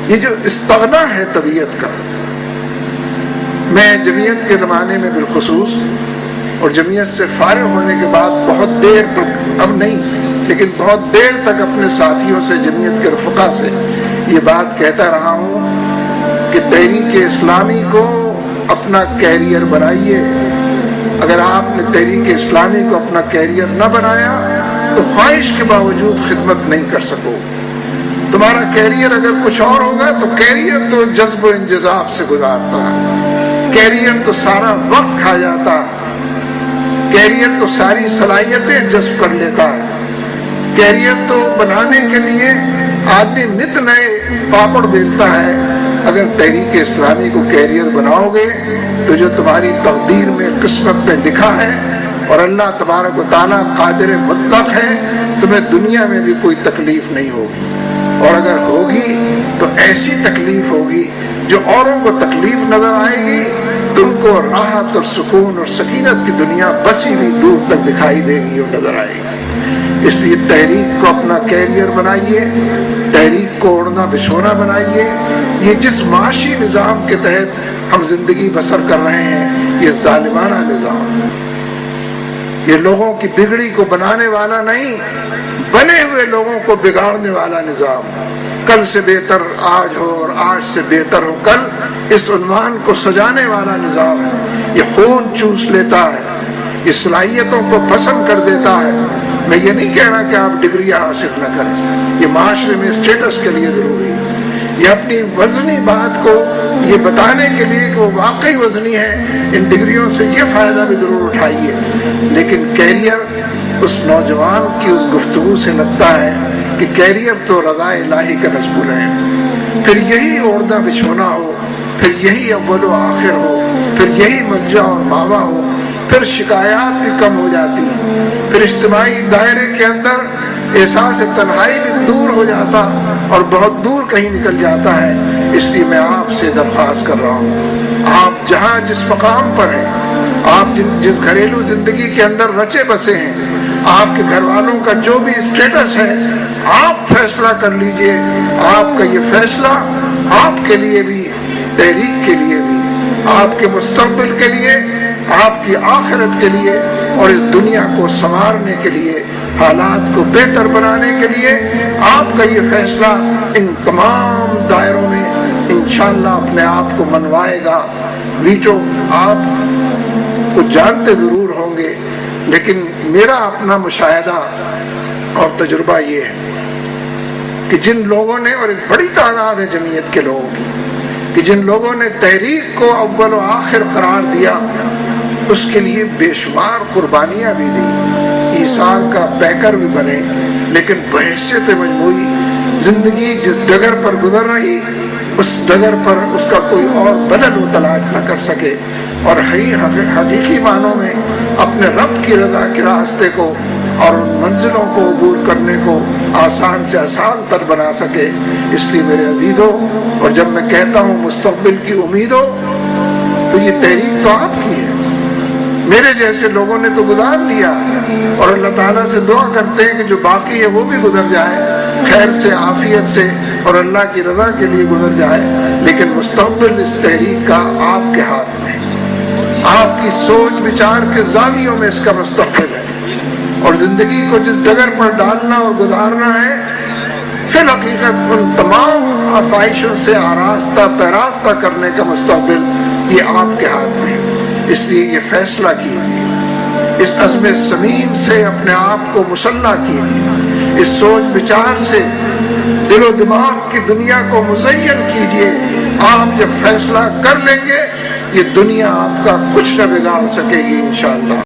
یہ جو استغنا ہے طبیعت کا، میں جمعیت کے زمانے میں بالخصوص اور جمعیت سے فارغ ہونے کے بعد بہت دیر تک، اب نہیں لیکن بہت دیر تک اپنے ساتھیوں سے، جمعیت کے رفقا سے یہ بات کہتا رہا ہوں کہ تحریک اسلامی کو اپنا کیریئر بنائیے۔ اگر آپ نے تحریک اسلامی کو اپنا کیریئر نہ بنایا تو خواہش کے باوجود خدمت نہیں کر سکو۔ تمہارا کیریئر اگر کچھ اور ہوگا تو کیریئر تو جذب و انجذاب سے گزارتا، کیریئر تو سارا وقت کھا جاتا، کیریئر تو ساری صلاحیتیں جذب کر لیتا ہے۔ کیریئر تو بنانے کے لیے آدمی نت نئے پاپڑ بیلتا ہے۔ اگر تحریک اسلامی کو کیریئر بناؤ گے تو جو تمہاری تقدیر میں، قسمت میں لکھا ہے، اور اللہ تبارک و تعالیٰ قادر مطلق ہے، تمہیں دنیا میں بھی کوئی تکلیف نہیں ہوگی، اور اگر ہوگی تو ایسی تکلیف ہوگی جو اوروں کو تکلیف نظر آئے گی، تم کو راحت اور سکون اور سکینت کی دنیا بسی بھی دور تک دکھائی دے گی اور نظر آئے گی۔ اس لیے تحریک کو اپنا کیریئر بنائیے، تحریک کو اوڑھنا بچھونا بنائیے۔ یہ جس معاشی نظام کے تحت ہم زندگی بسر کر رہے ہیں، یہ ظالمانہ نظام، یہ لوگوں کی بگڑی کو بنانے والا نہیں، بنے ہوئے لوگوں کو بگاڑنے والا نظام، کل سے بہتر آج ہو اور آج سے بہتر ہو کل، اس عنوان کو سجانے والا نظام ہے۔ یہ خون چوس لیتا ہے، یہ صلاحیتوں کو پسند کر دیتا ہے۔ میں یہ نہیں کہہ رہا کہ آپ ڈگریاں حاصل نہ کریں، یہ معاشرے میں اسٹیٹس کے لیے ضروری ہے۔ یہ اپنی وزنی بات کو یہ بتانے کے لیے کہ وہ واقعی وزنی ہے، ان ڈگریوں سے یہ فائدہ بھی ضرور اٹھائیے، لیکن کیریئر اس نوجوان کی اس گفتگو سے لگتا ہے کہ کیریئر تو رضا الہی کا نسبل ہے، پھر یہی اوڑھنا بچھونا ہو، پھر یہی اول و آخر ہو، پھر یہی ملجا اور ماوا ہو، پھر شکایات بھی کم ہو جاتی، پھر اجتماعی دائرے کے اندر احساس تنہائی بھی دور ہو جاتا اور بہت دور کہیں نکل جاتا ہے۔ اس لیے میں آپ سے درخواست کر رہا ہوں، آپ جہاں جس مقام پر ہیں، آپ جس گھریلو زندگی کے اندر رچے بسے ہیں، آپ کے گھر والوں کا جو بھی اسٹیٹس ہے، آپ فیصلہ کر لیجئے۔ آپ کا یہ فیصلہ آپ کے لیے بھی، تحریک کے لیے بھی، آپ کے مستقبل کے لیے، آپ کی آخرت کے لیے، اور اس دنیا کو سنوارنے کے لیے، حالات کو بہتر بنانے کے لیے، آپ کا یہ فیصلہ ان تمام دائروں میں انشاءاللہ اپنے آپ کو منوائے گا۔ ویٹو آپ کو جانتے ضرور ہوں گے، لیکن میرا اپنا مشاہدہ اور تجربہ یہ ہے کہ جن لوگوں نے، اور ایک بڑی تعداد ہے جمعیت کے لوگوں کی، کہ جن لوگوں نے تحریک کو اول و آخر قرار دیا، اس کے لیے بے شمار قربانیاں بھی دی، ایثار کا پیکر بھی بنے، لیکن بحیثیت مجموعی زندگی جس ڈگر پر گزر رہی، اس ڈگر پر اس کا کوئی اور بدل و تلاش نہ کر سکے، اور حقیقی معنوں میں اپنے رب کی رضا کے راستے کو اور ان منزلوں کو عبور کرنے کو آسان سے آسان تر بنا سکے۔ اس لیے میرے عزیزوں، اور جب میں کہتا ہوں مستقبل کی امیدوں، تو یہ تحریک تو آپ کی ہے، میرے جیسے لوگوں نے تو گزار لیا، اور اللہ تعالیٰ سے دعا کرتے ہیں کہ جو باقی ہے وہ بھی گزر جائے خیر سے، عافیت سے، اور اللہ کی رضا کے لیے گزر جائے، لیکن مستقبل اس تحریک کا آپ کے ہاتھ میں، آپ کی سوچ بچار کے زاویوں میں اس کا مستقبل ہے، اور زندگی کو جس ڈگر پر ڈالنا اور گزارنا ہے، فی الحقیقت ان تمام آسائشوں سے آراستہ پیراستہ کرنے کا مستقبل یہ آپ کے ہاتھ میں ہے۔ اس لیے یہ فیصلہ کیجیے، اس عزم صمیم سے اپنے آپ کو مسلح کیجیے، اس سوچ بچار سے دل و دماغ کی دنیا کو مزین کیجیے۔ آپ جب فیصلہ کر لیں گے، یہ دنیا آپ کا کچھ نہ بگاڑ سکے گی انشاءاللہ۔